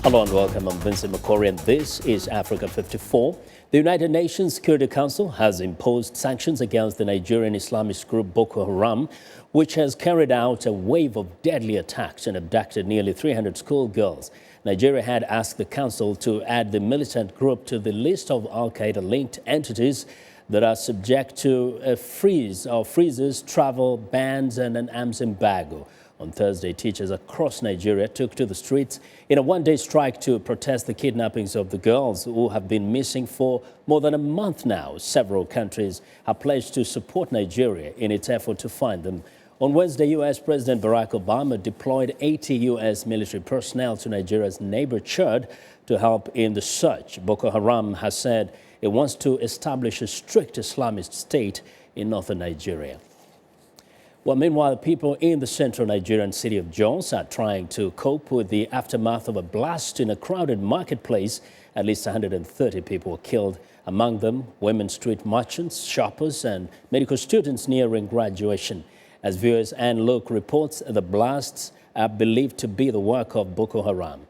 Hello and welcome. I'm Vincent McCory and this is Africa 54. The United Nations Security Council has imposed sanctions against the Nigerian Islamist group Boko Haram, which has carried out a wave of deadly attacks and abducted nearly 300 schoolgirls. Nigeria had asked the council to add the militant group to the list of Al-Qaida-linked entities that are subject to a freezes, travel bans and an arms embargo. On Thursday, teachers across Nigeria took to the streets in a one-day strike to protest the kidnappings of the girls who have been missing for more than a month now. Several countries have pledged to support Nigeria in its effort to find them. On Wednesday, U.S. President Barack Obama deployed 80 U.S. military personnel to Nigeria's neighbor Chad to help in the search. Boko Haram has said it wants to establish a strict Islamist state in northern Nigeria. Well, meanwhile, people in the central Nigerian city of Jos are trying to cope with the aftermath of a blast in a crowded marketplace. At least 130 people were killed, among them women street merchants, shoppers and medical students nearing graduation. As viewers and look reports, the blasts are believed to be the work of Boko Haram.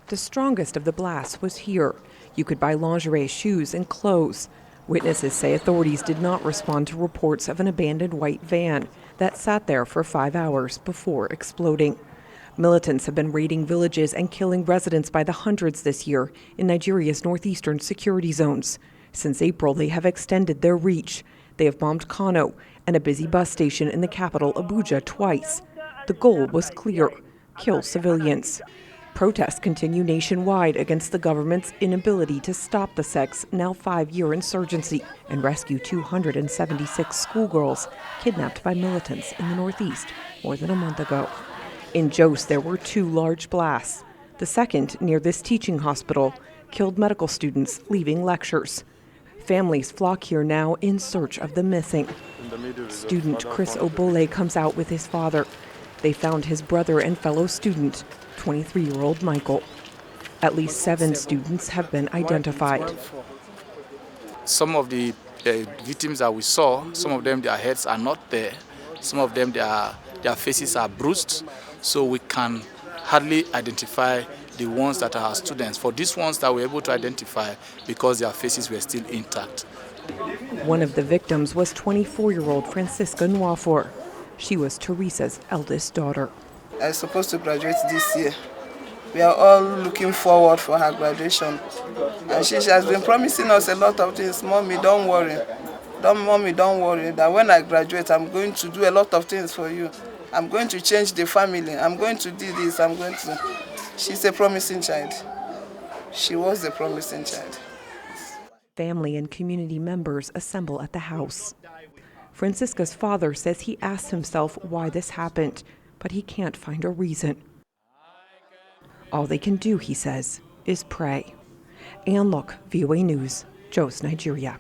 The strongest of the blasts was here. You could buy lingerie, shoes and clothes. Witnesses say authorities did not respond to reports of an abandoned white van that sat there for 5 hours before exploding. Militants have been raiding villages and killing residents by the hundreds this year in Nigeria's northeastern security zones. Since April, they have extended their reach. They have bombed Kano and a busy bus station in the capital, Abuja, twice. The goal was clear: kill civilians. Protests continue nationwide against the government's inability to stop the sect's now 5-year insurgency and rescue 276 schoolgirls kidnapped by militants in the northeast more than a month ago. In Jos, there were 2 large blasts. The second, near this teaching hospital, killed medical students leaving lectures. Families flock here now in search of the missing. Student Chris Obole comes out with his father. They found his brother and fellow student, 23-year-old Michael. At least 7 students have been identified. Some of the victims that we saw, some of them, their heads are not there. Some of them, their faces are bruised, so we can hardly identify the ones that are our students. For these ones that we're able to identify, because their faces were still intact. One of the victims was 24-year-old Francisca Nwafor. She was Teresa's eldest daughter. I'm supposed to graduate this year. We are all looking forward for her graduation. And she has been promising us a lot of things. Mommy, don't worry. Mommy, don't worry. That when I graduate, I'm going to do a lot of things for you. I'm going to change the family. I'm going to do this. She's a promising child. She was a promising child. Family and community members assemble at the house. Francisca's father says he asked himself why this happened, but he can't find a reason. All they can do, he says, is pray. Ann Look, VOA News, Jos, Nigeria.